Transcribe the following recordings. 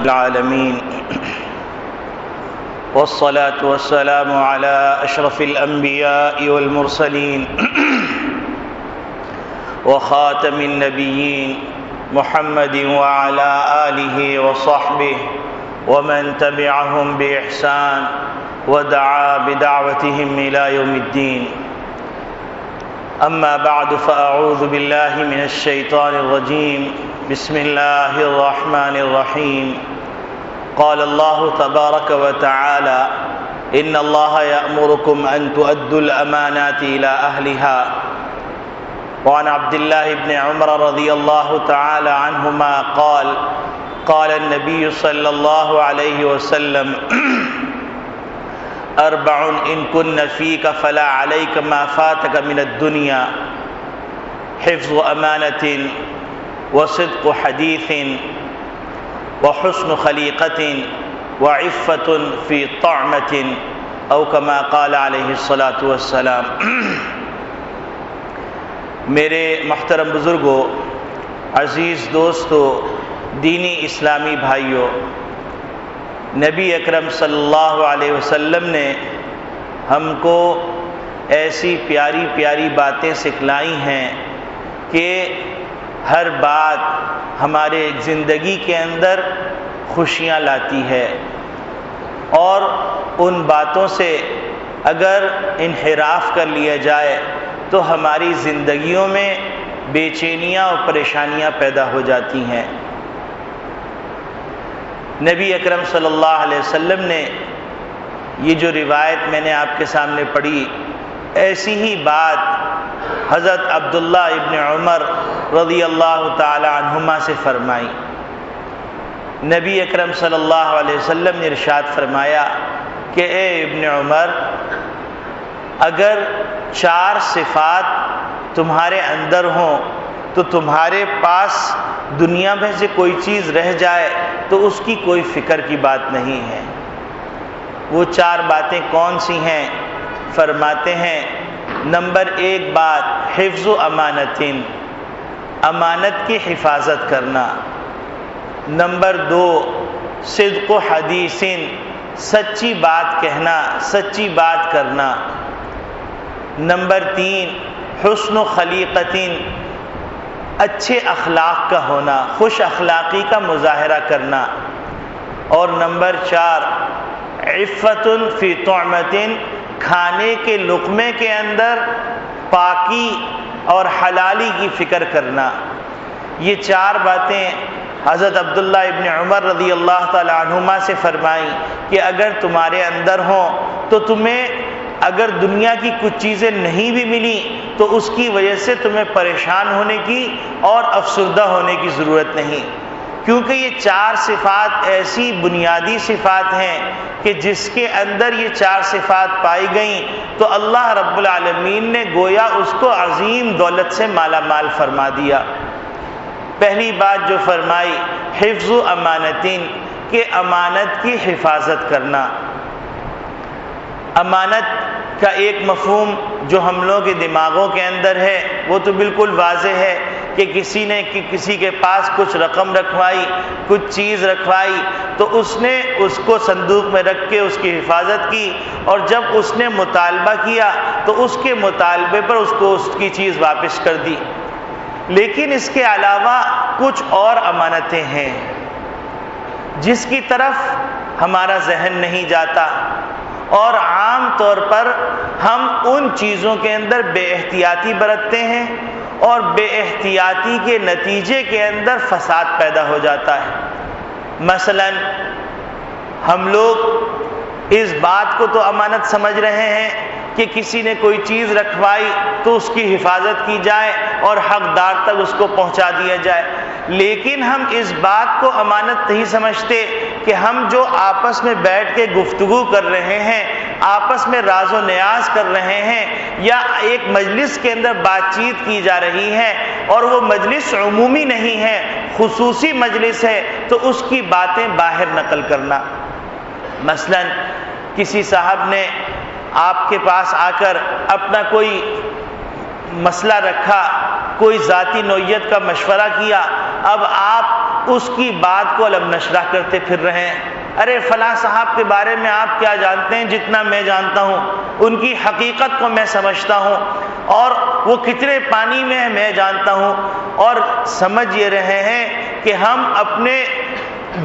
العالمين والصلاة والسلام على أشرف الأنبياء والمرسلين وخاتم النبيين محمد وعلى آله وصحبه ومن تبعهم بإحسان ودعا بدعوتهم إلى يوم الدين. أما بعد فأعوذ بالله من الشيطان الرجيم. بسم الله الرحمن الرحيم. قال الله تبارك وتعالى: إن الله يأمركم أن تؤدوا الأمانات إلى أهلها. وعن عبد الله بن عمر رضي الله تعالى عنهما قال: قال النبي صلى الله عليه وسلم: أربع إن كن فيك فلا عليك ما فاتك من الدنيا: حفظ أمانة، وصدق حديث، وحسن خليقة، وعفة في طعمة، أو كما قال عليه الصلاة والسلام. میرے محترم بزرگوں، عزیز دوستو، دینی اسلامی بھائیوں، نبی اکرم صلی اللہ علیہ وسلم نے ہم کو ایسی پیاری پیاری باتیں سکھلائی ہیں کہ ہر بات ہمارے زندگی کے اندر خوشیاں لاتی ہے، اور ان باتوں سے اگر انحراف کر لیا جائے تو ہماری زندگیوں میں بے چینیاں اور پریشانیاں پیدا ہو جاتی ہیں. نبی اکرم صلی اللہ علیہ وسلم نے یہ جو روایت میں نے آپ کے سامنے پڑھی، ایسی ہی بات حضرت عبداللہ ابن عمر رضی اللہ تعالی عنہما سے فرمائی. نبی اکرم صلی اللہ علیہ وسلم نے ارشاد فرمایا کہ اے ابن عمر، اگر 4 صفات تمہارے اندر ہوں تو تمہارے پاس دنیا میں سے کوئی چیز رہ جائے تو اس کی کوئی فکر کی بات نہیں ہے. وہ 4 باتیں کون سی ہیں؟ فرماتے ہیں، نمبر 1 بات حفظ و امانتن، امانت کی حفاظت کرنا. نمبر 2 صدق و حدیثن، سچی بات کہنا، سچی بات کرنا. نمبر 3 حسن و خلیقتن، اچھے اخلاق کا ہونا، خوش اخلاقی کا مظاہرہ کرنا. اور نمبر 4 عفت فی طعمۃ، کھانے کے لقمے کے اندر پاکی اور حلالی کی فکر کرنا. یہ 4 باتیں حضرت عبداللہ ابن عمر رضی اللہ تعالی عنہما سے فرمائیں کہ اگر تمہارے اندر ہوں تو تمہیں اگر دنیا کی کچھ چیزیں نہیں بھی ملی تو اس کی وجہ سے تمہیں پریشان ہونے کی اور افسردہ ہونے کی ضرورت نہیں، کیونکہ یہ 4 صفات ایسی بنیادی صفات ہیں کہ جس کے اندر یہ 4 صفات پائی گئیں تو اللہ رب العالمین نے گویا اس کو عظیم دولت سے مالا مال فرما دیا. پہلی بات جو فرمائی حفظ و امانتین، کہ امانت کی حفاظت کرنا. امانت کا ایک مفہوم جو ہم لوگوں کے دماغوں کے اندر ہے وہ تو بالکل واضح ہے کہ کسی نے کسی کے پاس کچھ رقم رکھوائی، کچھ چیز رکھوائی، تو اس نے اس کو صندوق میں رکھ کے اس کی حفاظت کی، اور جب اس نے مطالبہ کیا تو اس کے مطالبے پر اس کو اس کی چیز واپس کر دی. لیکن اس کے علاوہ کچھ اور امانتیں ہیں جس کی طرف ہمارا ذہن نہیں جاتا، اور عام طور پر ہم ان چیزوں کے اندر بے احتیاطی برتتے ہیں، اور بے احتیاطی کے نتیجے کے اندر فساد پیدا ہو جاتا ہے. مثلا ہم لوگ اس بات کو تو امانت سمجھ رہے ہیں کہ کسی نے کوئی چیز رکھوائی تو اس کی حفاظت کی جائے اور حقدار تک اس کو پہنچا دیا جائے، لیکن ہم اس بات کو امانت نہیں سمجھتے کہ ہم جو آپس میں بیٹھ کے گفتگو کر رہے ہیں، آپس میں راز و نیاز کر رہے ہیں، یا ایک مجلس کے اندر بات چیت کی جا رہی ہے اور وہ مجلس عمومی نہیں ہے، خصوصی مجلس ہے، تو اس کی باتیں باہر نقل کرنا. مثلا کسی صاحب نے آپ کے پاس آ کر اپنا کوئی مسئلہ رکھا، کوئی ذاتی نوعیت کا مشورہ کیا، اب آپ اس کی بات کو علم نشرہ کرتے پھر رہے ہیں۔ ارے فلاں صاحب کے بارے میں آپ کیا جانتے ہیں؟ جتنا میں جانتا ہوں، ان کی حقیقت کو میں سمجھتا ہوں، اور وہ کتنے پانی میں ہے میں جانتا ہوں۔ اور سمجھ یہ رہے ہیں کہ ہم اپنے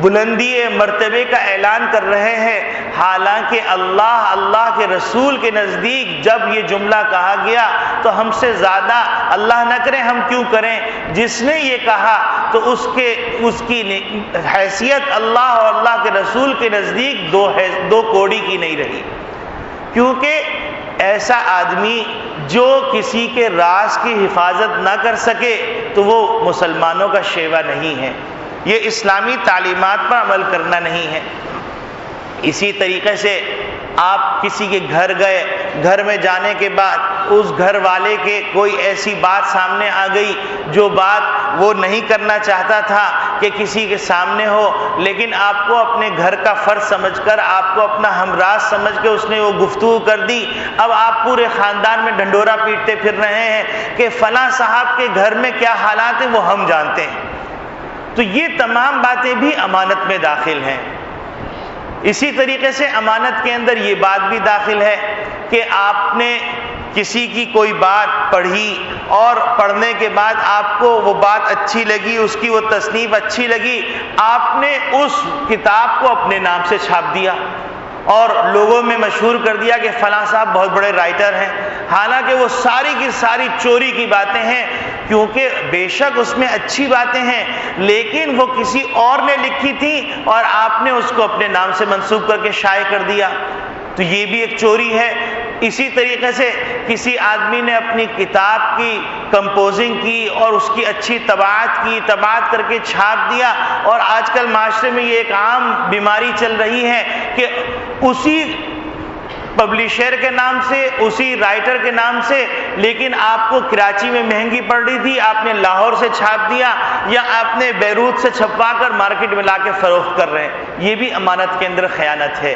بلندی مرتبے کا اعلان کر رہے ہیں، حالانکہ اللہ کے رسول کے نزدیک جب یہ جملہ کہا گیا تو ہم سے زیادہ اللہ نہ کرے ہم کیوں کریں؟ جس نے یہ کہا تو اس کی حیثیت اللہ اور اللہ کے رسول کے نزدیک دو کوڑی کی نہیں رہی، کیونکہ ایسا آدمی جو کسی کے راز کی حفاظت نہ کر سکے تو وہ مسلمانوں کا شیوا نہیں ہے، یہ اسلامی تعلیمات پر عمل کرنا نہیں ہے۔ اسی طریقے سے آپ کسی کے گھر گئے، گھر میں جانے کے بعد اس گھر والے کے کوئی ایسی بات سامنے آ گئی جو بات وہ نہیں کرنا چاہتا تھا کہ کسی کے سامنے ہو، لیکن آپ کو اپنے گھر کا فرض سمجھ کر، آپ کو اپنا ہمراز سمجھ کے اس نے وہ گفتگو کر دی۔ اب آپ پورے خاندان میں ڈھنڈورا پیٹتے پھر رہے ہیں کہ فلاں صاحب کے گھر میں کیا حالات ہیں وہ ہم جانتے ہیں۔ تو یہ تمام باتیں بھی امانت میں داخل ہیں۔ اسی طریقے سے امانت کے اندر یہ بات بھی داخل ہے کہ آپ نے کسی کی کوئی بات پڑھی اور پڑھنے کے بعد آپ کو وہ بات اچھی لگی، اس کی وہ تصنیف اچھی لگی، آپ نے اس کتاب کو اپنے نام سے چھاپ دیا اور لوگوں میں مشہور کر دیا کہ فلاں صاحب بہت بڑے رائٹر ہیں، حالانکہ وہ ساری کی ساری چوری کی باتیں ہیں، کیونکہ بے شک اس میں اچھی باتیں ہیں لیکن وہ کسی اور نے لکھی تھی اور آپ نے اس کو اپنے نام سے منسوب کر کے شائع کر دیا، تو یہ بھی ایک چوری ہے۔ اسی طریقے سے کسی آدمی نے اپنی کتاب کی کمپوزنگ کی اور اس کی اچھی طباعت کر کے چھاپ دیا، اور آج کل معاشرے میں یہ ایک عام بیماری چل رہی ہے کہ اسی پبلشر کے نام سے، اسی رائٹر کے نام سے، لیکن آپ کو کراچی میں مہنگی پڑ رہی تھی، آپ نے لاہور سے چھاپ دیا یا آپ نے بیروت سے چھپوا کر مارکیٹ میں لا کے فروخت کر رہے ہیں، یہ بھی امانت کے اندر خیانت ہے۔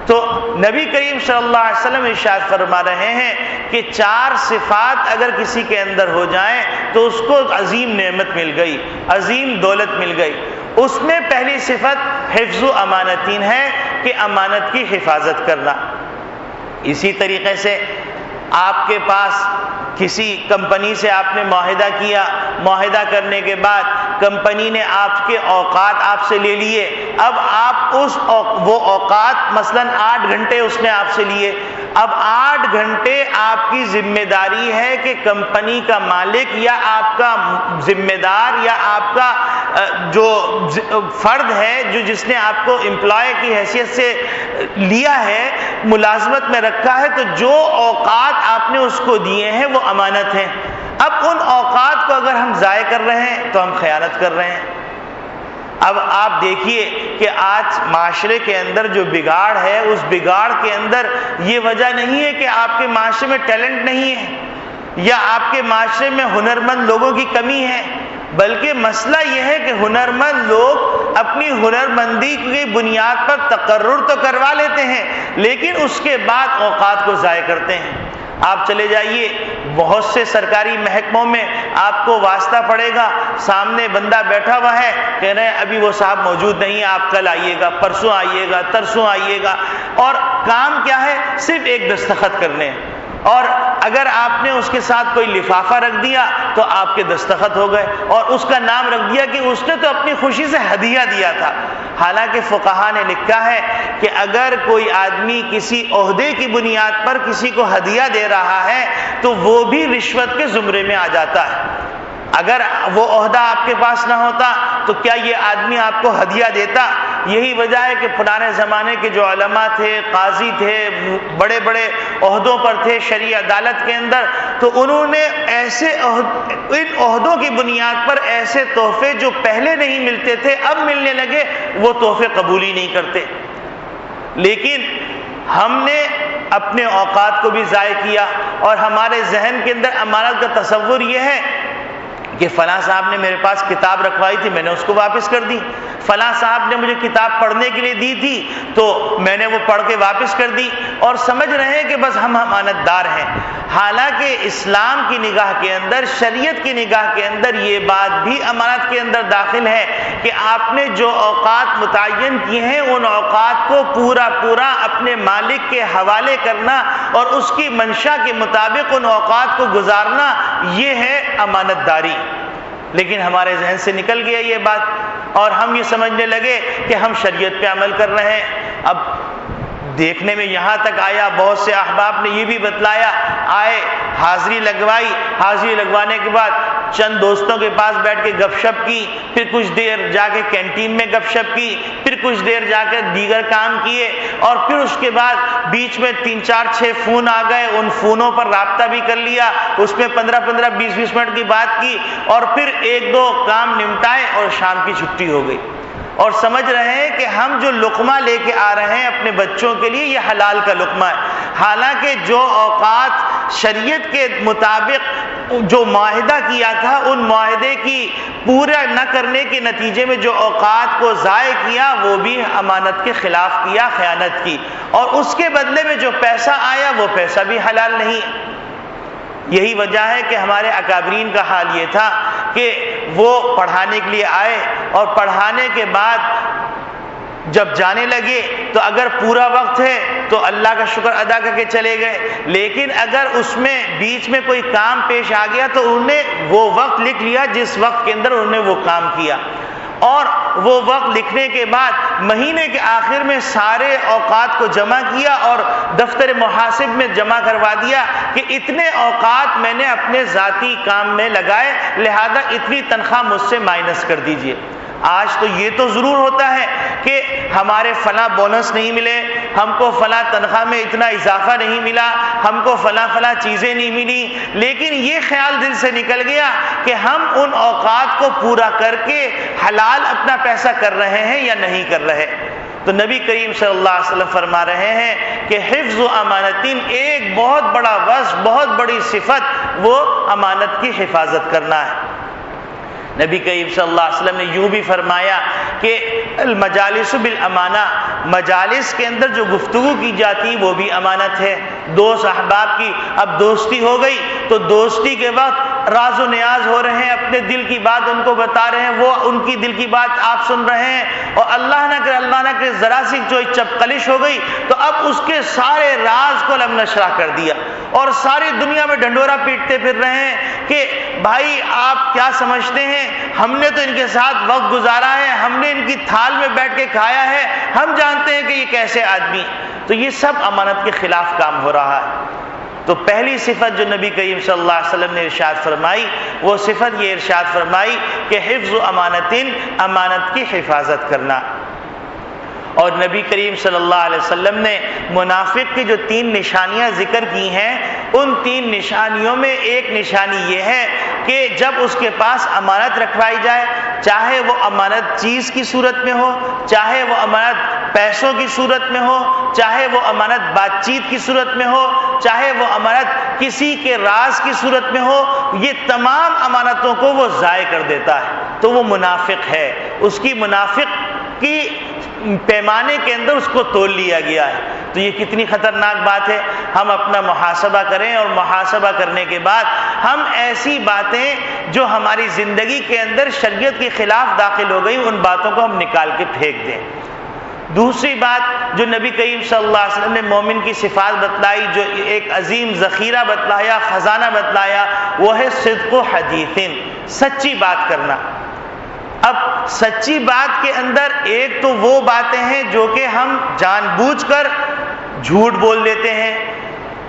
تو نبی کریم صلی اللہ علیہ وسلم ارشاد فرما رہے ہیں کہ 4 صفات اگر کسی کے اندر ہو جائیں تو اس کو عظیم نعمت مل گئی، عظیم دولت مل گئی۔ اس میں پہلی صفت حفظ و امانتین ہے کہ امانت کی حفاظت کرنا۔ اسی طریقے سے آپ کے پاس کسی کمپنی سے آپ نے معاہدہ کیا، معاہدہ کرنے کے بعد کمپنی نے آپ کے اوقات آپ سے لے لیے، اب آپ وہ اوقات مثلا 8 گھنٹے اس نے آپ سے لیے، اب 8 گھنٹے آپ کی ذمہ داری ہے کہ کمپنی کا مالک یا آپ کا ذمہ دار یا آپ کا جو فرد ہے جو جس نے آپ کو امپلائی کی حیثیت سے لیا ہے، ملازمت میں رکھا ہے، تو جو اوقات آپ نے اس کو دیے ہیں وہ امانت ہیں۔ اب ان اوقات کو اگر ہم ضائع کر رہے ہیں تو ہم خیانت کر رہے ہیں۔ اب آپ دیکھیے کہ آج معاشرے کے اندر جو بگاڑ ہے، اس بگاڑ کے اندر یہ وجہ نہیں ہے کہ آپ کے معاشرے میں ٹیلنٹ نہیں ہے یا آپ کے معاشرے میں ہنرمند لوگوں کی کمی ہے، بلکہ مسئلہ یہ ہے کہ ہنرمند لوگ اپنی ہنرمندی کی بنیاد پر تقرر تو کروا لیتے ہیں لیکن اس کے بعد اوقات کو ضائع کرتے ہیں۔ آپ چلے جائیے بہت سے سرکاری محکموں میں آپ کو واسطہ پڑے گا، سامنے بندہ بیٹھا ہوا ہے، کہہ رہے ہیں ابھی وہ صاحب موجود نہیں ہے، آپ کل آئیے گا، پرسوں آئیے گا، ترسوں آئیے گا، اور کام کیا ہے؟ صرف ایک دستخط کرنے ہیں، اور اگر آپ نے اس کے ساتھ کوئی لفافہ رکھ دیا تو آپ کے دستخط ہو گئے اور اس کا نام رکھ دیا کہ اس نے تو اپنی خوشی سے ہدیہ دیا تھا۔ حالانکہ فقہا نے لکھا ہے کہ اگر کوئی آدمی کسی عہدے کی بنیاد پر کسی کو ہدیہ دے رہا ہے تو وہ بھی رشوت کے زمرے میں آ جاتا ہے۔ اگر وہ عہدہ آپ کے پاس نہ ہوتا تو کیا یہ آدمی آپ کو ہدیہ دیتا؟ یہی وجہ ہے کہ پرانے زمانے کے جو علماء تھے، قاضی تھے، بڑے بڑے عہدوں پر تھے شرعی عدالت کے اندر، تو انہوں نے ان عہدوں کی بنیاد پر ایسے تحفے جو پہلے نہیں ملتے تھے اب ملنے لگے، وہ تحفے قبول ہی نہیں کرتے۔ لیکن ہم نے اپنے اوقات کو بھی ضائع کیا اور ہمارے ذہن کے اندر امانت کا تصور یہ ہے کہ فلاں صاحب نے میرے پاس کتاب رکھوائی تھی، میں نے اس کو واپس کر دی، فلاں صاحب نے مجھے کتاب پڑھنے کے لیے دی تھی تو میں نے وہ پڑھ کے واپس کر دی، اور سمجھ رہے ہیں کہ بس ہم امانت دار ہیں۔ حالانکہ اسلام کی نگاہ کے اندر، شریعت کی نگاہ کے اندر یہ بات بھی امانت کے اندر داخل ہے کہ آپ نے جو اوقات متعین کیے ہیں ان اوقات کو پورا اپنے مالک کے حوالے کرنا اور اس کی منشا کے مطابق ان اوقات کو گزارنا، یہ ہے امانت داری۔ لیکن ہمارے ذہن سے نکل گیا یہ بات اور ہم یہ سمجھنے لگے کہ ہم شریعت پہ عمل کر رہے ہیں۔ اب دیکھنے میں یہاں تک آیا، بہت سے احباب نے یہ بھی بتلایا، آئے حاضری لگوائی، حاضری لگوانے کے بعد چند دوستوں کے پاس بیٹھ کے گپ شپ کی، پھر کچھ دیر جا کے کینٹین میں گپ شپ کی، پھر کچھ دیر جا کے دیگر کام کیے، اور پھر اس کے بعد بیچ میں 3 4 6 فون آ گئے، ان فونوں پر رابطہ بھی کر لیا، اس میں 15 20 منٹ کی بات کی، اور پھر 1 2 کام نمٹائے اور شام کی چھٹی ہو گئی، اور سمجھ رہے ہیں کہ ہم جو لقمہ لے کے آ رہے ہیں اپنے بچوں کے لیے یہ حلال کا لقمہ ہے۔ حالانکہ جو اوقات شریعت کے مطابق جو معاہدہ کیا تھا، ان معاہدے کی پورا نہ کرنے کے نتیجے میں جو اوقات کو ضائع کیا وہ بھی امانت کے خلاف کیا، خیانت کی، اور اس کے بدلے میں جو پیسہ آیا وہ پیسہ بھی حلال نہیں۔ یہی وجہ ہے کہ ہمارے اکابرین کا حال یہ تھا کہ وہ پڑھانے کے لیے آئے اور پڑھانے کے بعد جب جانے لگے تو اگر پورا وقت ہے تو اللہ کا شکر ادا کر کے چلے گئے، لیکن اگر اس میں بیچ میں کوئی کام پیش آ گیا تو انہوں نے وہ وقت لکھ لیا جس وقت کے اندر انہوں نے وہ کام کیا، اور وہ وقت لکھنے کے بعد مہینے کے آخر میں سارے اوقات کو جمع کیا اور دفتر محاسب میں جمع کروا دیا کہ اتنے اوقات میں نے اپنے ذاتی کام میں لگائے، لہذا اتنی تنخواہ مجھ سے مائنس کر دیجئے۔ آج تو یہ تو ضرور ہوتا ہے کہ ہمارے فلاں بونس نہیں ملے، ہم کو فلاں تنخواہ میں اتنا اضافہ نہیں ملا، ہم کو فلاں چیزیں نہیں ملی، لیکن یہ خیال دل سے نکل گیا کہ ہم ان اوقات کو پورا کر کے حلال اپنا پیسہ کر رہے ہیں یا نہیں کر رہے۔ تو نبی کریم صلی اللہ علیہ وسلم فرما رہے ہیں کہ حفظ امانتین، ایک بہت بڑا وصف، بہت بڑی صفت وہ امانت کی حفاظت کرنا ہے۔ نبی کریم صلی اللہ علیہ وسلم نے یوں بھی فرمایا کہ المجالس بالامانہ، مجالس کے اندر جو گفتگو کی جاتی وہ بھی امانت ہے۔ دوست احباب کی اب دوستی ہو گئی تو دوستی کے وقت راز و نیاز ہو رہے ہیں، اپنے دل کی بات ان کو بتا رہے ہیں، وہ ان کی دل کی بات آپ سن رہے ہیں، اور اللہ نہ کرے ذرا سی جو چپقلش ہو گئی تو اب اس کے سارے راز کو لم نشرہ کر دیا، اور ساری دنیا میں ڈھنڈورا پیٹتے پھر رہے ہیں کہ بھائی آپ کیا سمجھتے ہیں، ہم نے تو ان کے ساتھ وقت گزارا ہے، ہم نے ان کی تھال میں بیٹھ کے کھایا ہے، ہم جانتے ہیں کہ یہ کیسے آدمی۔ تو یہ سب امانت کے خلاف کام ہو رہا ہے۔ تو پہلی صفت جو نبی کریم صلی اللہ علیہ وسلم نے ارشاد فرمائی وہ صفت یہ ارشاد فرمائی کہ حفظ امانتین، امانت کی حفاظت کرنا۔ اور نبی کریم صلی اللہ علیہ وسلم نے منافق کی جو 3 نشانیاں ذکر کی ہیں، ان 3 نشانیوں میں ایک نشانی یہ ہے کہ جب اس کے پاس امانت رکھوائی جائے، چاہے وہ امانت چیز کی صورت میں ہو، چاہے وہ امانت پیسوں کی صورت میں ہو، چاہے وہ امانت بات چیت کی صورت میں ہو، چاہے وہ امانت کسی کے راز کی صورت میں ہو، یہ تمام امانتوں کو وہ ضائع کر دیتا ہے، تو وہ منافق ہے۔ اس کی منافق کی پیمانے کے اندر اس کو تول لیا گیا ہے۔ تو یہ کتنی خطرناک بات ہے۔ ہم اپنا محاسبہ کریں، اور محاسبہ کرنے کے بعد ہم ایسی باتیں جو ہماری زندگی کے اندر شریعت کے خلاف داخل ہو گئی ان باتوں کو ہم نکال کے پھینک دیں۔ دوسری بات جو نبی کریم صلی اللہ علیہ وسلم نے مومن کی صفات بتلائی، جو ایک عظیم ذخیرہ بتلایا، خزانہ بتلایا، وہ ہے صدق و حدیث، سچی بات کرنا۔ اب سچی بات کے اندر ایک تو وہ باتیں ہیں جو کہ ہم جان بوجھ کر جھوٹ بول دیتے ہیں،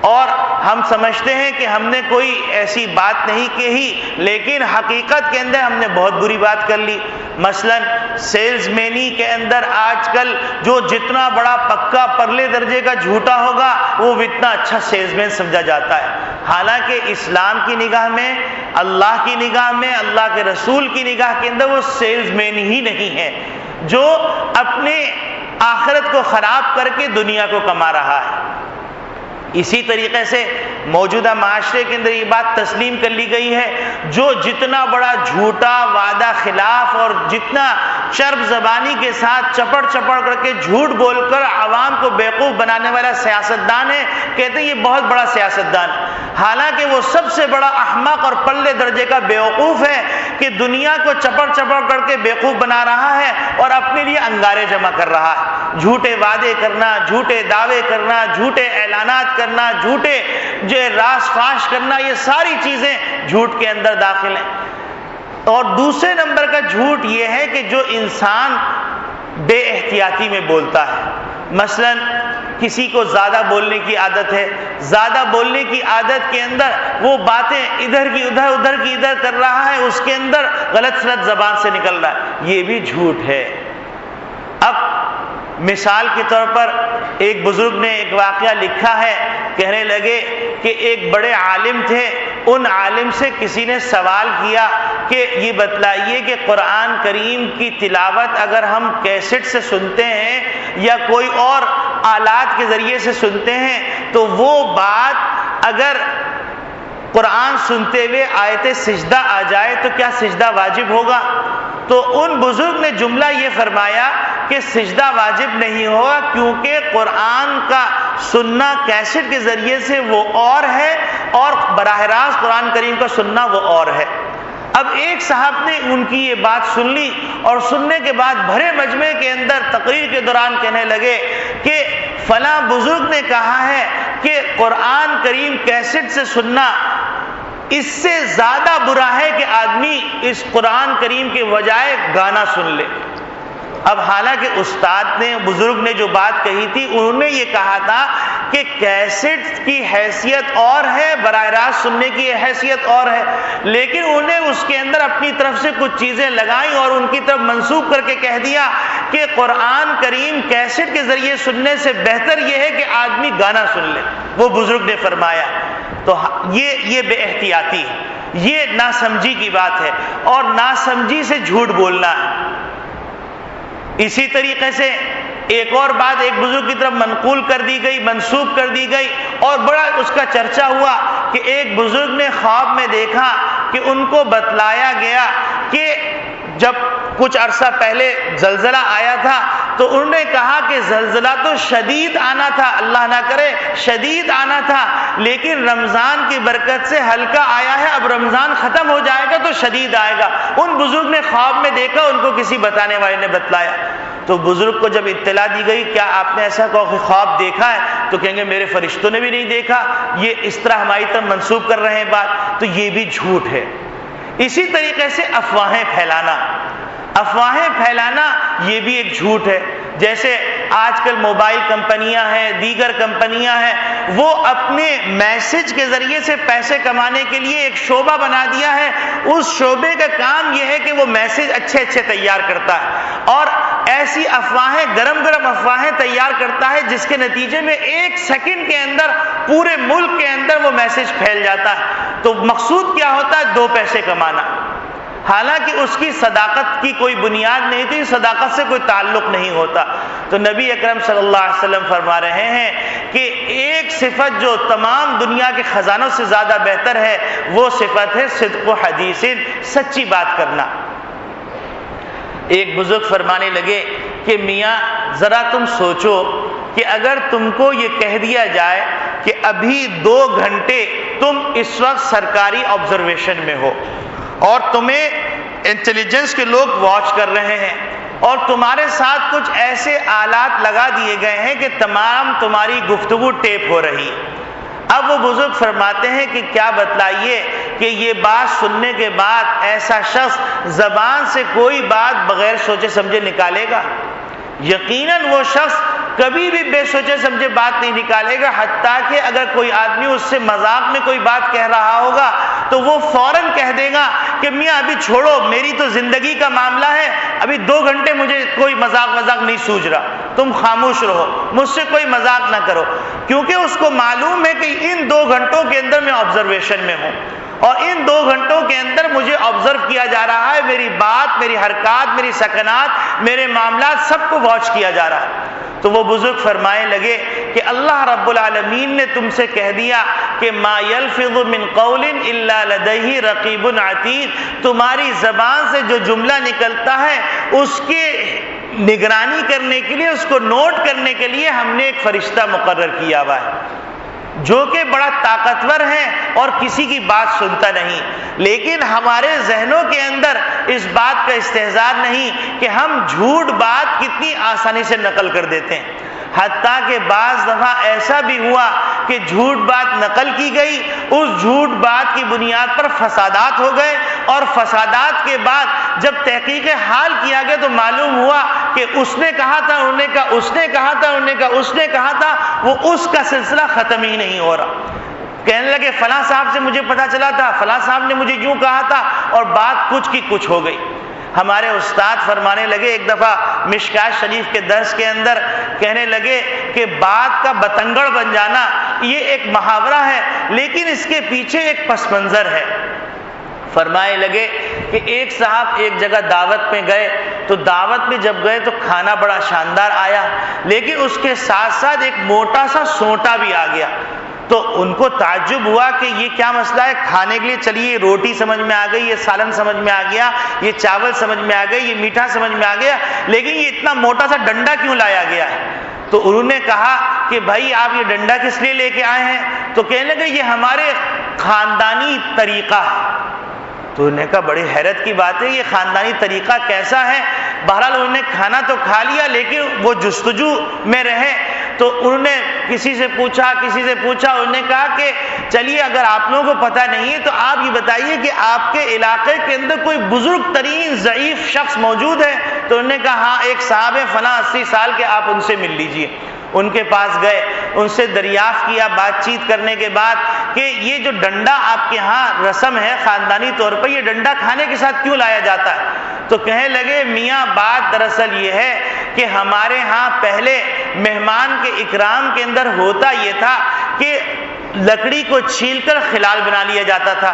اور ہم سمجھتے ہیں کہ ہم نے کوئی ایسی بات نہیں کہی، لیکن حقیقت کے اندر ہم نے بہت بری بات کر لی۔ مثلا سیلز مینی کے اندر آج کل جو جتنا بڑا پکا پرلے درجے کا جھوٹا ہوگا وہ اتنا اچھا سیلز مین سمجھا جاتا ہے، حالانکہ اسلام کی نگاہ میں، اللہ کی نگاہ میں، اللہ کے رسول کی نگاہ کے اندر وہ سیلز مین ہی نہیں ہے جو اپنے آخرت کو خراب کر کے دنیا کو کما رہا ہے۔ اسی طریقے سے موجودہ معاشرے کے اندر یہ بات تسلیم کر لی گئی ہے، جو جتنا بڑا جھوٹا وعدہ خلاف اور جتنا چرب زبانی کے ساتھ چپڑ کر کے جھوٹ بول کر عوام کو بیوقوف بنانے والا سیاستدان ہے، کہتے ہیں یہ بہت بڑا سیاستدان، حالانکہ وہ سب سے بڑا احمق اور پلے درجے کا بیوقوف ہے کہ دنیا کو چپڑ کر کے بیوقوف بنا رہا ہے اور اپنے لیے انگارے جمع کر رہا ہے، جھوٹے وعدے کرنا، جھوٹے دعوے کرنا، جھوٹے اعلانات کرنا، جھوٹے راز فاش کرنا، یہ ساری چیزیں جھوٹ کے اندر داخل ہیں۔ اور دوسرے نمبر کا جھوٹ یہ ہے کہ جو انسان بے احتیاطی میں بولتا ہے، مثلا کسی کو زیادہ بولنے کی عادت ہے، زیادہ بولنے کی عادت کے اندر وہ باتیں ادھر کی ادھر کر رہا ہے، اس کے اندر غلط سلط زبان سے نکل رہا ہے، یہ بھی جھوٹ ہے۔ اب مثال کے طور پر ایک بزرگ نے ایک واقعہ لکھا ہے، کہنے لگے کہ ایک بڑے عالم تھے، ان عالم سے کسی نے سوال کیا کہ یہ بتلائیے کہ قرآن کریم کی تلاوت اگر ہم کیسٹ سے سنتے ہیں یا کوئی اور آلات کے ذریعے سے سنتے ہیں تو وہ بات اگر قرآن سنتے ہوئے آیت سجدہ آ جائے تو کیا سجدہ واجب ہوگا؟ تو ان بزرگ نے جملہ یہ فرمایا کہ سجدہ واجب نہیں ہوگا، کیونکہ قرآن کا سننا کیسٹ کے ذریعے سے وہ اور ہے اور براہ راست قرآن کریم کا سننا وہ اور ہے۔ اب ایک صاحب نے ان کی یہ بات سن لی اور سننے کے بعد بھرے مجمع کے اندر تقریر کے دوران کہنے لگے کہ فلاں بزرگ نے کہا ہے کہ قرآن کریم کیسٹ سے سننا اس سے زیادہ برا ہے کہ آدمی اس قرآن کریم کے بجائے گانا سن لے۔ اب حالانکہ استاد نے، بزرگ نے جو بات کہی تھی، انہوں نے یہ کہا تھا کہ کیسٹ کی حیثیت اور ہے، براہ راست سننے کی حیثیت اور ہے، لیکن انہوں نے اس کے اندر اپنی طرف سے کچھ چیزیں لگائیں اور ان کی طرف منسوب کر کے کہہ دیا کہ قرآن کریم کیسٹ کے ذریعے سننے سے بہتر یہ ہے کہ آدمی گانا سن لے، وہ بزرگ نے فرمایا۔ تو یہ بے احتیاطی ہے، یہ ناسمجھی کی بات ہے، اور ناسمجھی سے جھوٹ بولنا ہے۔ اسی طریقے سے ایک اور بات ایک بزرگ کی طرف منقول کر دی گئی، منسوب کر دی گئی، اور بڑا اس کا چرچا ہوا کہ ایک بزرگ نے خواب میں دیکھا کہ ان کو بتلایا گیا کہ جب کچھ عرصہ پہلے زلزلہ آیا تھا تو انہوں نے کہا کہ زلزلہ تو شدید آنا تھا، اللہ نہ کرے شدید آنا تھا، لیکن رمضان کی برکت سے ہلکا آیا ہے، اب رمضان ختم ہو جائے گا تو شدید آئے گا۔ ان بزرگ نے خواب میں دیکھا، ان کو کسی بتانے والے نے بتلایا، تو بزرگ کو جب اطلاع دی گئی کیا آپ نے ایسا خواب دیکھا ہے، تو کہیں گے میرے فرشتوں نے بھی نہیں دیکھا، یہ اس طرح ہماری طرف منسوب کر رہے ہیں بات، تو یہ بھی جھوٹ ہے۔ اسی طریقے سے افواہیں پھیلانا یہ بھی ایک جھوٹ ہے۔ جیسے آج کل موبائل کمپنیاں ہیں، دیگر کمپنیاں ہیں، وہ اپنے میسج کے ذریعے سے پیسے کمانے کے لیے ایک شعبہ بنا دیا ہے، اس شعبے کا کام یہ ہے کہ وہ میسج اچھے تیار کرتا ہے اور ایسی افواہیں، گرم افواہیں تیار کرتا ہے جس کے نتیجے میں 1 سیکنڈ کے اندر پورے ملک کے اندر وہ میسج پھیل جاتا ہے۔ تو مقصود کیا ہوتا ہے؟ 2 پیسے کمانا، حالانکہ اس کی صداقت کی کوئی بنیاد نہیں تھی، صداقت سے کوئی تعلق نہیں ہوتا۔ تو نبی اکرم صلی اللہ علیہ وسلم فرما رہے ہیں کہ ایک صفت جو تمام دنیا کے خزانوں سے زیادہ بہتر ہے وہ صفت ہے صدق و حدیث، سچی بات کرنا۔ ایک بزرگ فرمانے لگے کہ میاں ذرا تم سوچو کہ اگر تم کو یہ کہہ دیا جائے کہ ابھی 2 گھنٹے تم اس وقت سرکاری آبزرویشن میں ہو اور تمہیں انٹیلیجنس کے لوگ واچ کر رہے ہیں اور تمہارے ساتھ کچھ ایسے آلات لگا دیے گئے ہیں کہ تمام تمہاری گفتگو ٹیپ ہو رہی، اب وہ بزرگ فرماتے ہیں کہ کیا بتلائیے کہ یہ بات سننے کے بعد ایسا شخص زبان سے کوئی بات بغیر سوچے سمجھے نکالے گا؟ یقیناً وہ شخص کبھی بھی بے سوچے سمجھے بات نہیں نکالے گا، حتیٰ کہ اگر کوئی آدمی اس سے مذاق میں کوئی بات کہہ رہا ہوگا تو وہ فوراً کہہ دے گا کہ میاں ابھی چھوڑو، میری تو زندگی کا معاملہ ہے، ابھی 2 گھنٹے مجھے کوئی مذاق نہیں سوچ رہا، تم خاموش رہو، مجھ سے کوئی مذاق نہ کرو، کیونکہ اس کو معلوم ہے کہ ان 2 گھنٹوں کے اندر میں آبزرویشن میں ہوں اور ان 2 گھنٹوں کے اندر مجھے آبزرو کیا جا رہا ہے، میری بات، میری حرکات، میری سکنات، میرے معاملات سب کو واچ کیا جا رہا ہے۔ تو وہ بزرگ فرمائے لگے کہ اللہ رب العالمین نے تم سے کہہ دیا کہ ما یلفظ من قول الا لدیہ رقیب عتید، تمہاری زبان سے جو جملہ نکلتا ہے اس کے نگرانی کرنے کے لیے، اس کو نوٹ کرنے کے لیے ہم نے ایک فرشتہ مقرر کیا ہوا ہے جو کہ بڑا طاقتور ہے اور کسی کی بات سنتا نہیں، لیکن ہمارے ذہنوں کے اندر اس بات کا استحضار نہیں کہ ہم جھوٹ بات کتنی آسانی سے نقل کر دیتے ہیں، حتیٰ کہ بعض دفعہ ایسا بھی ہوا کہ جھوٹ بات نقل کی گئی، اس جھوٹ بات کی بنیاد پر فسادات ہو گئے، اور فسادات کے بعد جب تحقیق حال کیا گیا تو معلوم ہوا کہ اس نے کہا تھا، انہوں نے کہا، اس نے کہا تھا، انہوں نے کہا، اس نے کہا تھا، وہ اس کا سلسلہ ختم ہی نہیں ہو رہا۔ کہنے لگے فلاں صاحب سے مجھے پتا چلا تھا، فلاں صاحب نے مجھے یوں کہا تھا، اور بات کچھ کی کچھ ہو گئی۔ ہمارے استاد فرمانے لگے ایک دفعہ مشکات شریف کے درس کے اندر، کہنے لگے کہ بات کا بتنگڑ بن جانا یہ ایک محاورہ ہے، لیکن اس کے پیچھے ایک پس منظر ہے۔ فرمائے لگے کہ ایک صاحب ایک جگہ دعوت میں گئے، تو دعوت میں جب گئے تو کھانا بڑا شاندار آیا، لیکن اس کے ساتھ ساتھ ایک موٹا سا سونٹا بھی آ گیا۔ تو ان کو تعجب ہوا کہ یہ کیا مسئلہ ہے، کھانے کے لیے چلیے روٹی سمجھ میں آ گئی، یہ سالن سمجھ میں آ گیا، یہ چاول سمجھ میں آ گئی، یہ میٹھا سمجھ میں آ گیا، لیکن یہ اتنا موٹا سا ڈنڈا کیوں لایا گیا ہے؟ تو انہوں نے کہا کہ بھائی آپ یہ ڈنڈا کس لیے لے کے آئے ہیں؟ تو کہنے لگے یہ ہمارے خاندانی طریقہ ہے۔ تو انہوں نے کہا بڑی حیرت کی بات ہے، یہ خاندانی طریقہ کیسا ہے؟ بہرحال انہوں نے کھانا تو کھا لیا، لیکن وہ جستجو میں رہے۔ تو انہوں نے کسی سے پوچھا، انہوں نے کہا کہ چلیے اگر آپ لوگوں کو پتہ نہیں ہے تو آپ یہ بتائیے کہ آپ کے علاقے کے اندر کوئی بزرگ ترین ضعیف شخص موجود ہے؟ تو انہوں نے کہا ہاں ایک صاحب ہے فلاں 80 سال کے، آپ ان سے مل لیجئے۔ ان کے پاس گئے، ان سے دریافت کیا بات چیت کرنے کے بعد کہ یہ جو ڈنڈا آپ کے ہاں رسم ہے خاندانی طور پر، یہ ڈنڈا کھانے کے ساتھ کیوں لایا جاتا ہے؟ تو کہنے لگے میاں بات دراصل یہ ہے کہ ہمارے ہاں پہلے مہمان کے اکرام کے اندر ہوتا یہ تھا کہ لکڑی کو چھیل کر خلال بنا لیا جاتا تھا،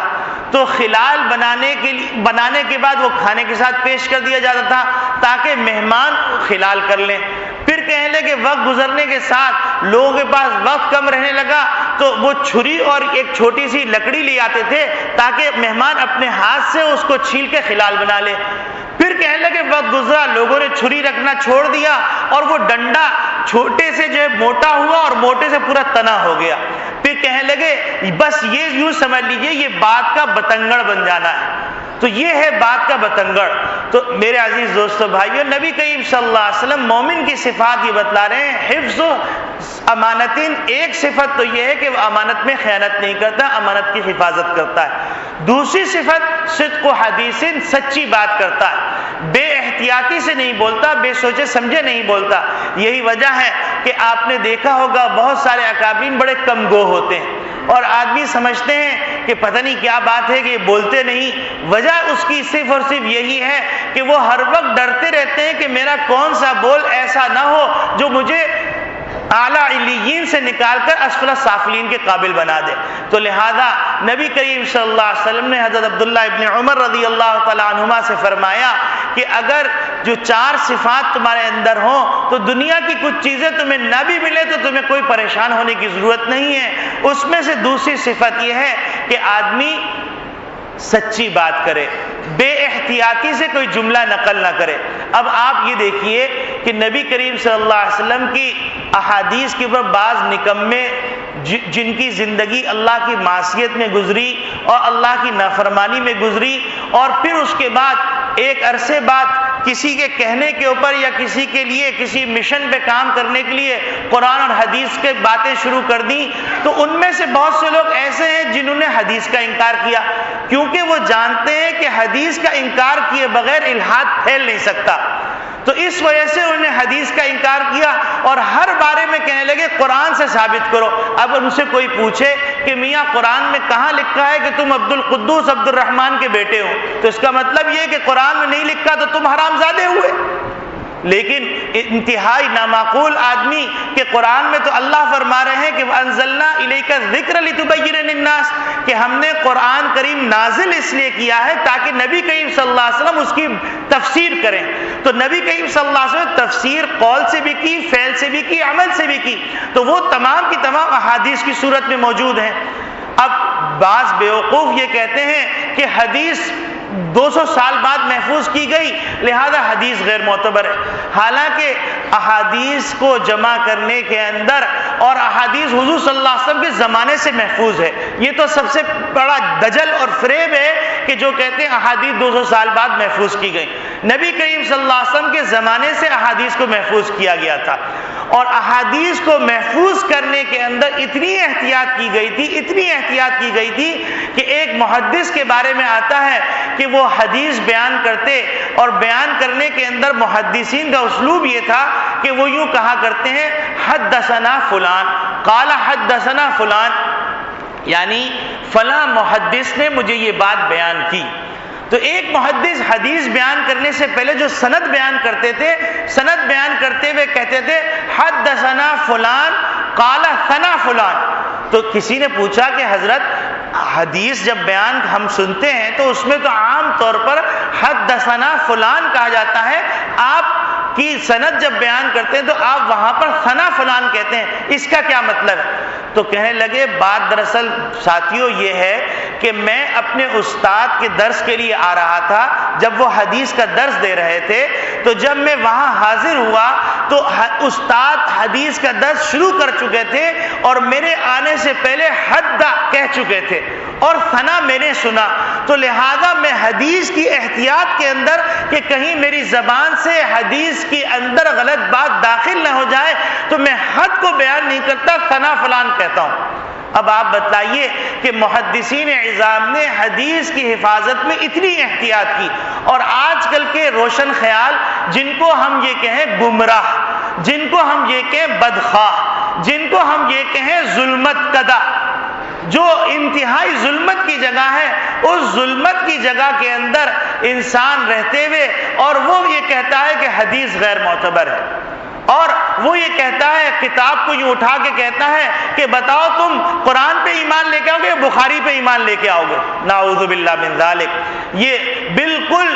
تو خلال بنانے کے بعد وہ کھانے کے ساتھ پیش کر دیا جاتا تھا تاکہ مہمان خلال کر لیں۔ پھر کہنے لگے وقت گزرنے کے ساتھ لوگوں کے پاس وقت کم رہنے لگا تو وہ چھری اور ایک چھوٹی سی لکڑی لے آتے تھے تاکہ مہمان اپنے ہاتھ سے اس کو چھیل کے خلال بنا لے۔ پھر کہنے لگے وقت گزرا، لوگوں نے چھری رکھنا چھوڑ دیا اور وہ ڈنڈا چھوٹے سے جو ہے موٹا ہوا اور موٹے سے پورا تنا ہو گیا۔ پھر کہنے لگے بس یہ یوں سمجھ لیجئے یہ بات کا بتنگڑ بن جانا ہے۔ تو یہ ہے بات کا بتنگڑ۔ تو میرے عزیز دوستو بھائیو، نبی کریم صلی اللہ علیہ وسلم مومن کی صفات یہ بتلا رہے ہیں، حفظ امانتین، ایک صفت تو یہ ہے کہ وہ امانت میں خیانت نہیں کرتا، امانت کی حفاظت کرتا ہے۔ دوسری صفت صدق و حدیثین، سچی بات کرتا ہے، بے احتیاطی سے نہیں بولتا، بے سوچے سمجھے نہیں بولتا۔ یہی وجہ ہے کہ آپ نے دیکھا ہوگا بہت سارے اکابرین بڑے کم گو ہوتے ہیں اور آدمی سمجھتے ہیں کہ پتہ نہیں کیا بات ہے کہ یہ بولتے نہیں۔ وجہ اس کی صرف اور صرف یہی ہے کہ وہ ہر وقت ڈرتے رہتے ہیں کہ میرا کون سا بول ایسا نہ ہو جو مجھے اعلیٰ علیین سے نکال کر اسفل سافلین کے قابل بنا دے۔ تو لہذا نبی کریم صلی اللہ علیہ وسلم نے حضرت عبداللہ ابن عمر رضی اللہ تعالیٰ عنہما سے فرمایا کہ اگر جو 4 صفات تمہارے اندر ہوں تو دنیا کی کچھ چیزیں تمہیں نہ بھی ملے تو تمہیں کوئی پریشان ہونے کی ضرورت نہیں ہے۔ اس میں سے دوسری صفت یہ ہے کہ آدمی سچی بات کرے، بے احتیاطی سے کوئی جملہ نقل نہ کرے۔ اب آپ یہ دیکھیے کہ نبی کریم صلی اللہ علیہ وسلم کی احادیث کے اوپر بعض نکمے جن کی زندگی اللہ کی معصیت میں گزری اور اللہ کی نافرمانی میں گزری، اور پھر اس کے بعد ایک عرصے بعد کسی کے کہنے کے اوپر یا کسی کے لیے کسی مشن پہ کام کرنے کے لیے قرآن اور حدیث کے باتیں شروع کر دیں، تو ان میں سے بہت سے لوگ ایسے ہیں جنہوں نے حدیث کا انکار کیا، کیونکہ وہ جانتے ہیں کہ حدیث کا انکار کیے بغیر الحاد پھیل نہیں سکتا۔ تو اس وجہ سے انہوں نے حدیث کا انکار کیا اور ہر بارے میں کہنے لگے قرآن سے ثابت کرو۔ اب ان سے کوئی پوچھے کہ میاں قرآن میں کہاں لکھا ہے کہ تم عبد القدوس عبد الرحمن کے بیٹے ہو، تو اس کا مطلب یہ کہ قرآن میں نہیں لکھا تو تم حرام زادے ہوئے۔ لیکن انتہائی نامعقول آدمی کہ قرآن میں تو اللہ فرما رہے ہیں کہ وَأَنزَلْنَا إِلَيْكَ الذِّكْرَ لِتُبَيِّنَ لِلنَّاسِ، کہ ہم نے قرآن کریم نازل اس لیے کیا ہے تاکہ نبی کریم صلی اللہ علیہ وسلم اس کی تفسیر کریں۔ تو نبی کریم صلی اللہ علیہ وسلم نے تفسیر قول سے بھی کی، فعل سے بھی کی، عمل سے بھی کی، تو وہ تمام کی تمام احادیث کی صورت میں موجود ہیں۔ اب بعض بیوقوف یہ کہتے ہیں کہ حدیث 200 سال بعد محفوظ کی گئی لہذا حدیث غیر معتبر ہے، حالانکہ احادیث کو جمع کرنے کے اندر اور احادیث حضور صلی اللہ علیہ وسلم کے زمانے سے محفوظ ہے۔ یہ تو سب سے بڑا دجل اور فریب ہے کہ جو کہتے ہیں احادیث 200 سال بعد محفوظ کی گئی۔ نبی کریم صلی اللہ علیہ وسلم کے زمانے سے احادیث کو محفوظ کیا گیا تھا، اور احادیث کو محفوظ کرنے کے اندر اتنی احتیاط کی گئی تھی، اتنی احتیاط کی گئی تھی کہ ایک محدث کے بارے میں آتا ہے کہ وہ حدیث بیان کرتے اور بیان کرنے کے اندر محدثین کا اسلوب یہ تھا کہ وہ یوں کہا کرتے ہیں حدثنا فلان قال حدثنا فلان، یعنی فلاں محدث نے مجھے یہ بات بیان کی۔ تو ایک محدث حدیث بیان کرنے سے پہلے جو سند بیان کرتے تھے، سند بیان کرتے ہوئے کہتے تھے حدثنا فلان قال ثنا فلان۔ تو کسی نے پوچھا کہ حضرت حدیث جب بیان ہم سنتے ہیں تو اس میں تو عام طور پر حدثنا فلان کہا جاتا ہے، آپ کی سند جب بیان کرتے ہیں تو آپ وہاں پر ثنا فلان کہتے ہیں، اس کا کیا مطلب ہے؟ تو کہنے لگے بات دراصل ساتھیوں یہ ہے کہ میں اپنے استاد کے درس کے لیے آ رہا تھا، جب وہ حدیث کا درس دے رہے تھے تو جب میں وہاں حاضر ہوا تو استاد حدیث کا درس شروع کر چکے تھے اور میرے آنے سے پہلے حد کہہ چکے تھے اور ثنا میں نے سنا، تو لہذا میں حدیث کی احتیاط کے اندر کہ کہیں میری زبان سے حدیث کے اندر غلط بات داخل نہ ہو جائے تو میں حد کو بیان نہیں کرتا، ثنا فلان کہتا ہوں۔ اب آپ بتائیے کہ محدثین عظام نے حدیث کی حفاظت میں اتنی احتیاط کی، اور آج کل کے روشن خیال جن کو ہم یہ کہیں گمراہ، جن کو ہم یہ کہیں بدخواہ، جن کو ہم یہ کہیں ظلمت کدہ، جو انتہائی ظلمت کی جگہ ہے، اس ظلمت کی جگہ کے اندر انسان رہتے ہوئے اور وہ یہ کہتا ہے کہ حدیث غیر معتبر ہے، اور وہ یہ کہتا ہے کتاب کو یوں اٹھا کے کہتا ہے کہ بتاؤ تم قرآن پہ ایمان لے کے آؤ گے یا بخاری پہ ایمان لے کے آؤ گے؟ نعوذ باللہ من ذالک۔ یہ بالکل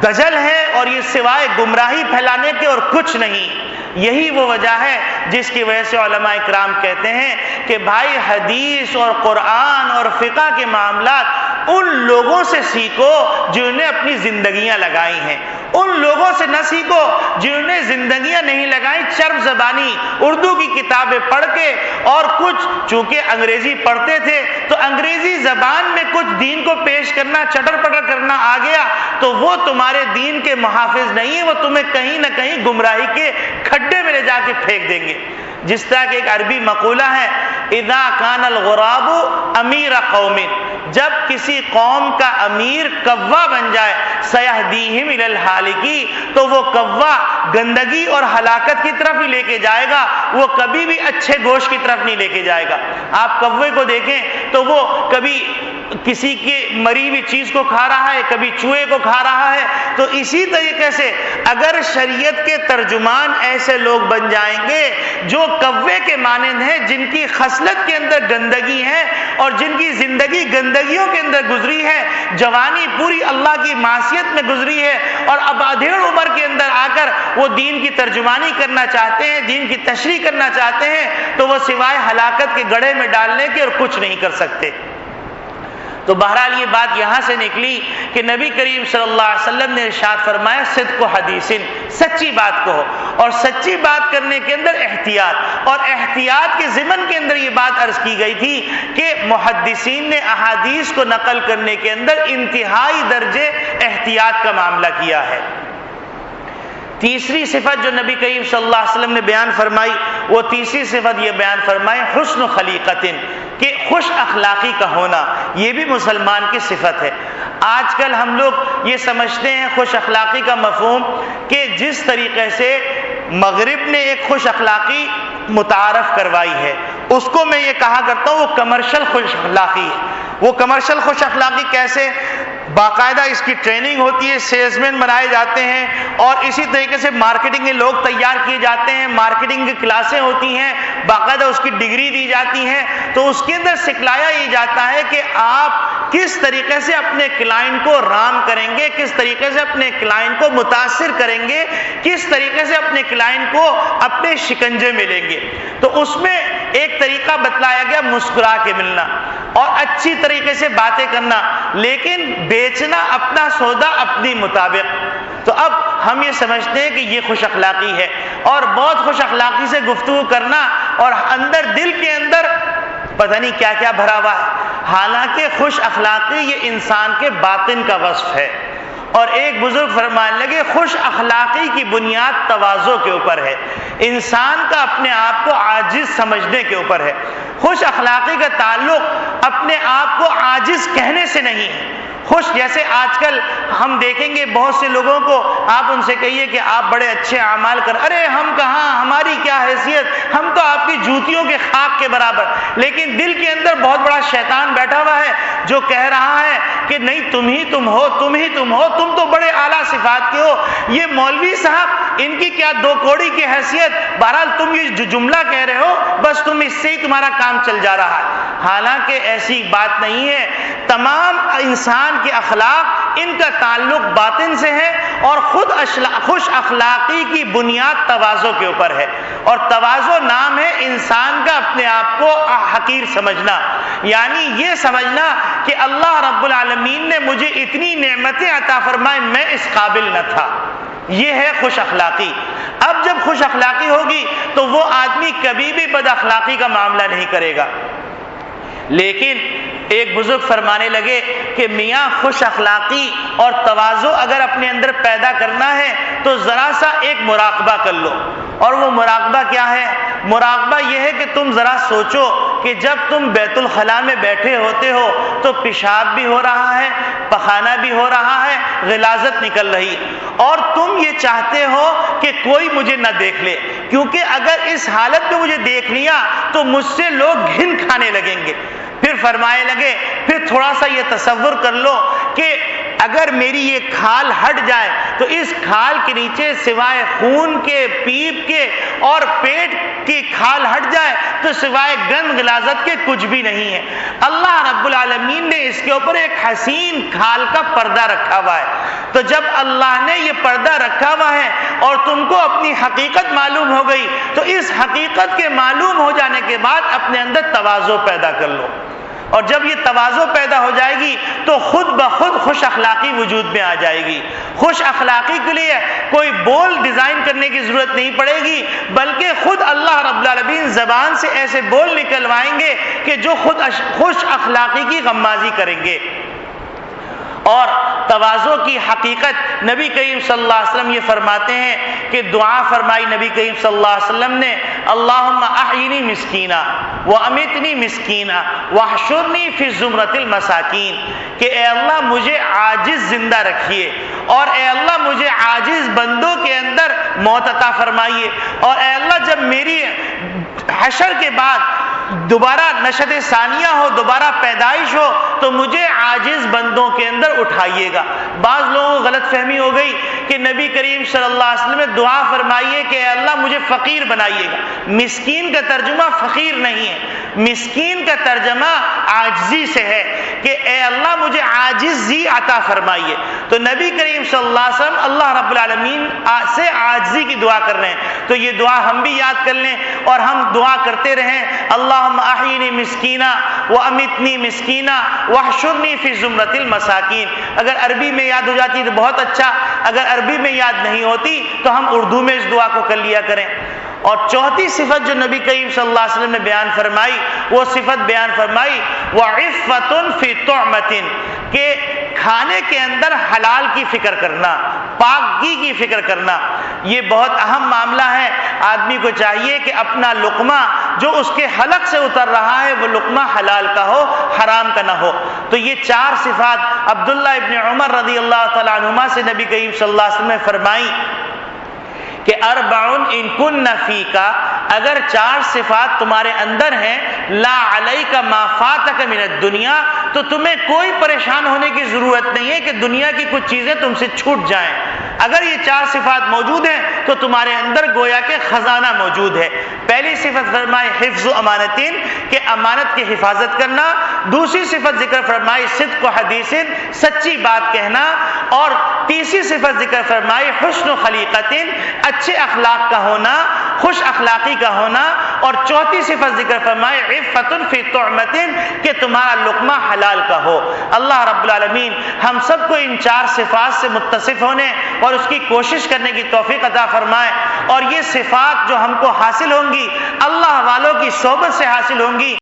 دجل ہے اور یہ سوائے گمراہی پھیلانے کے اور کچھ نہیں۔ یہی وہ وجہ ہے جس کی وجہ سے علماء اکرام کہتے ہیں کہ بھائی حدیث اور قرآن اور فقہ کے معاملات ان لوگوں سے سیکھو جنہوں نے اپنی زندگیاں لگائی ہیں، ان لوگوں سے نہ سیکھو جنہوں نے زندگیاں نہیں لگائی، چرب زبانی اردو کی کتابیں پڑھ کے، اور کچھ چونکہ انگریزی پڑھتے تھے تو انگریزی زبان میں کچھ دین کو پیش کرنا، چٹر پٹر کرنا آ گیا تو وہ تمہارے دین کے محافظ نہیں ہیں، وہ تمہیں کہیں نہ کہیں گمراہی کے کھڈے میں لے جا کے پھینک دیں گے۔ جس طرح کہ ایک عربی مقولہ ہے اذا کان الغراب امیر قوم، جب کسی قوم کا امیر کوا بن جائے سیہدیہم الی الہالکی، تو وہ کوا گندگی اور ہلاکت کی طرف ہی لے کے جائے گا، وہ کبھی بھی اچھے گوشت کی طرف نہیں لے کے جائے گا۔ آپ کوے کو دیکھیں تو وہ کبھی کسی کی مری ہوئی چیز کو کھا رہا ہے، کبھی چوہے کو کھا رہا ہے۔ تو اسی طریقے سے اگر شریعت کے ترجمان ایسے لوگ بن جائیں گے جو کوے کے مانند ہیں، جن کی خصلت کے اندر گندگی ہے اور جن کی زندگی گندگیوں کے اندر گزری ہے، جوانی پوری اللہ کی معصیت میں گزری ہے، اور اب ادھیڑ عمر کے اندر آ کر وہ دین کی ترجمانی کرنا چاہتے ہیں، دین کی تشریح کرنا چاہتے ہیں، تو وہ سوائے ہلاکت کے گڑھے میں ڈالنے کے اور کچھ نہیں کر سکتے۔ تو بہرحال یہ بات یہاں سے نکلی کہ نبی کریم صلی اللہ علیہ وسلم نے ارشاد فرمایا صدق و حدیثن، سچی بات کہو، اور سچی بات کرنے کے اندر احتیاط، اور احتیاط کے ضمن کے اندر یہ بات عرض کی گئی تھی کہ محدثین نے احادیث کو نقل کرنے کے اندر انتہائی درجے احتیاط کا معاملہ کیا ہے۔ تیسری صفت جو نبی کریم صلی اللہ علیہ وسلم نے بیان فرمائی، وہ تیسری صفت یہ بیان فرمائی حسن خلیقتن، کہ خوش اخلاقی کا ہونا، یہ بھی مسلمان کی صفت ہے۔ آج کل ہم لوگ یہ سمجھتے ہیں خوش اخلاقی کا مفہوم کہ جس طریقے سے مغرب نے ایک خوش اخلاقی متعارف کروائی ہے، اس کو میں یہ کہا کرتا ہوں وہ کمرشل خوش اخلاقی ہے۔ وہ کمرشل خوش اخلاقی کیسے؟ باقاعدہ اس کی ٹریننگ ہوتی ہے، سیلز مین بنائے جاتے ہیں، اور اسی طریقے سے مارکیٹنگ کے لوگ تیار کیے جاتے ہیں، مارکیٹنگ کی کلاسیں ہوتی ہیں، باقاعدہ اس کی ڈگری دی جاتی ہیں، تو اس کے اندر سکھلایا یہ جاتا ہے کہ آپ کس طریقے سے اپنے کلائنٹ کو رام کریں گے، کس طریقے سے اپنے کلائنٹ کو متاثر کریں گے، کس طریقے سے اپنے کلائنٹ کو اپنے شکنجے میں لیں گے۔ تو اس میں ایک طریقہ بتلایا گیا مسکرا کے ملنا اور اچھی طریقے سے باتیں کرنا، لیکن بیچنا اپنا سودا اپنی مطابق۔ تو اب ہم یہ سمجھتے ہیں کہ یہ خوش اخلاقی ہے، اور بہت خوش اخلاقی سے گفتگو کرنا اور اندر دل کے اندر پتہ نہیں کیا کیا بھرا ہوا ہے۔ حالانکہ خوش اخلاقی یہ انسان کے باطن کا وصف ہے، اور ایک بزرگ فرمانے لگے خوش اخلاقی کی بنیاد تواضع کے اوپر ہے، انسان کا اپنے آپ کو عاجز سمجھنے کے اوپر ہے۔ خوش اخلاقی کا تعلق اپنے آپ کو عاجز کہنے سے نہیں ہے۔ جیسے آج کل ہم دیکھیں گے بہت سے لوگوں کو آپ ان سے کہیے کہ آپ بڑے اچھے اعمال کر، ارے ہم کہاں، ہماری کیا حیثیت، ہم تو آپ کی جوتیوں کے خاک کے برابر۔ لیکن دل کے اندر بہت بڑا شیطان بیٹھا ہوا ہے جو کہہ رہا ہے کہ نہیں تم ہی تم ہو، تم ہی تم ہو، تم تو بڑے اعلیٰ صفات کے ہو، یہ مولوی صاحب ان کی کیا دو کوڑی کی حیثیت، بہرحال تم یہ جو جملہ کہہ رہے ہو بس تم اس سے ہی تمہارا کام چل جا رہا ہے۔ حالانکہ ایسی بات نہیں ہے، تمام انسان کے اخلاق ان کا تعلق باطن سے ہے، اور خود خوش اخلاقی کی بنیاد تواضع کے اوپر ہے، اور تواضع نام ہے انسان کا اپنے آپ کو حقیر سمجھنا، یعنی یہ سمجھنا کہ اللہ رب العالمین نے مجھے اتنی نعمتیں عطا فرمائے میں اس قابل نہ تھا۔ یہ ہے خوش اخلاقی۔ اب جب خوش اخلاقی ہوگی تو وہ آدمی کبھی بھی بد اخلاقی کا معاملہ نہیں کرے گا۔ لیکن ایک بزرگ فرمانے لگے کہ میاں خوش اخلاقی اور تواضع اگر اپنے اندر پیدا کرنا ہے تو ذرا سا ایک مراقبہ کر لو، اور وہ مراقبہ کیا ہے؟ مراقبہ یہ ہے کہ تم ذرا سوچو کہ جب تم بیت الخلاء میں بیٹھے ہوتے ہو تو پیشاب بھی ہو رہا ہے، پخانہ بھی ہو رہا ہے، غلاظت نکل رہی، اور تم یہ چاہتے ہو کہ کوئی مجھے نہ دیکھ لے، کیونکہ اگر اس حالت میں مجھے دیکھ لیا تو مجھ سے لوگ گھن کھانے لگیں گے۔ پھر فرمائے لگے پھر تھوڑا سا یہ تصور کر لو کہ اگر میری یہ کھال ہٹ جائے تو اس کھال کے نیچے سوائے خون کے، پیپ کے اور پیٹ کی کھال ہٹ جائے تو سوائے گند غلاظت کے کچھ بھی نہیں ہے۔ اللہ رب العالمین نے اس کے اوپر ایک حسین کھال کا پردہ رکھا ہوا ہے۔ تو جب اللہ نے یہ پردہ رکھا ہوا ہے اور تم کو اپنی حقیقت معلوم ہو گئی تو اس حقیقت کے معلوم ہو جانے کے بعد اپنے اندر تواضع پیدا کر لو، اور جب یہ تواضع پیدا ہو جائے گی تو خود بخود خوش اخلاقی وجود میں آ جائے گی۔ خوش اخلاقی کے لیے کوئی بول ڈیزائن کرنے کی ضرورت نہیں پڑے گی، بلکہ خود اللہ رب العالمین زبان سے ایسے بول نکلوائیں گے کہ جو خود خوش اخلاقی کی غمازی کریں گے۔ اور تواضع کی حقیقت نبی کریم صلی اللہ علیہ وسلم یہ فرماتے ہیں کہ دعا فرمائی نبی کریم صلی اللہ علیہ وسلم نے، اللہم احینی مسکینا وامیتنی مسکینا واحشرنی فی زمرۃ المساکین، کہ اے اللہ مجھے عاجز زندہ رکھیے، اور اے اللہ مجھے عاجز بندوں کے اندر موت عطا فرمائیے، اور اے اللہ جب میری حشر کے بعد دوبارہ نشد ثانیہ ہو، دوبارہ پیدائش ہو، تو مجھے عاجز بندوں کے اندر اٹھائیے گا۔ بعض لوگوں کو غلط فہمی ہو گئی کہ نبی کریم صلی اللہ علیہ وسلم نے دعا فرمائیے کہ اے اللہ مجھے فقیر بنائیے گا۔ مسکین کا ترجمہ فقیر نہیں ہے، مسکین کا ترجمہ عاجزی سے ہے کہ اے اللہ مجھے عاجزی عطا فرمائیے۔ تو نبی کریم صلی اللہ علیہ وسلم اللہ رب العالمین سے عاجزی کی دعا کر رہے ہیں، تو یہ دعا ہم بھی یاد کر لیں اور ہم دعا کرتے رہیں، اللہم احینی مسکینا وامیتنی مسکینا واحشرنی فی زمرۃ المساکین۔ اگر عربی میں یاد ہو جاتی تو بہت اچھا، اگر عربی میں یاد نہیں ہوتی تو ہم اردو میں اس دعا کو کر لیا کریں۔ اور چوتھی صفت جو نبی کریم صلی اللہ علیہ وسلم نے بیان فرمائی، وہ صفت بیان فرمائی وَعِفَّةٌ فِي طُعْمَةٍ، کہ کھانے کے اندر حلال کی فکر کرنا، پاکی کی فکر کرنا، یہ بہت اہم معاملہ ہے۔ آدمی کو چاہیے کہ اپنا لقمہ جو اس کے حلق سے اتر رہا ہے وہ لقمہ حلال کا ہو، حرام کا نہ ہو۔ تو یہ چار صفات عبداللہ ابن عمر رضی اللہ تعالیٰ عنہما سے نبی کریم صلی اللہ علیہ وسلم نے فرمائی کہ اربعن ان کن فیک، اگر چار صفات تمہارے اندر ہیں، لا علیک ما فاتک من الدنیا، تو تمہیں کوئی پریشان ہونے کی ضرورت نہیں ہے کہ دنیا کی کچھ چیزیں تم سے چھوٹ جائیں۔ اگر یہ چار صفات موجود ہیں تو تو تمہارے اندر گویا کہ خزانہ موجود ہے۔ پہلی صفت فرمائی حفظ و امانتین، کہ امانت کی حفاظت کرنا۔ دوسری صفت ذکر فرمائی صدق و حدیث، سچی بات کہنا۔ اور تیسری صفت ذکر فرمائی حسن و خلیقتین، اچھے اخلاق کا ہونا، خوش اخلاقی کا ہونا۔ اور چوتھی صفت ذکر فرمائی عفت فی طعمتین، کہ تمہارا لقمہ حلال کا ہو۔ اللہ رب العالمین ہم سب کو ان 4 صفات سے متصف ہونے اور اس کی کوشش کرنے کی توفیق عطا فرمائے، اور یہ صفات جو ہم کو حاصل ہوں گی اللہ والوں کی صحبت سے حاصل ہوں گی۔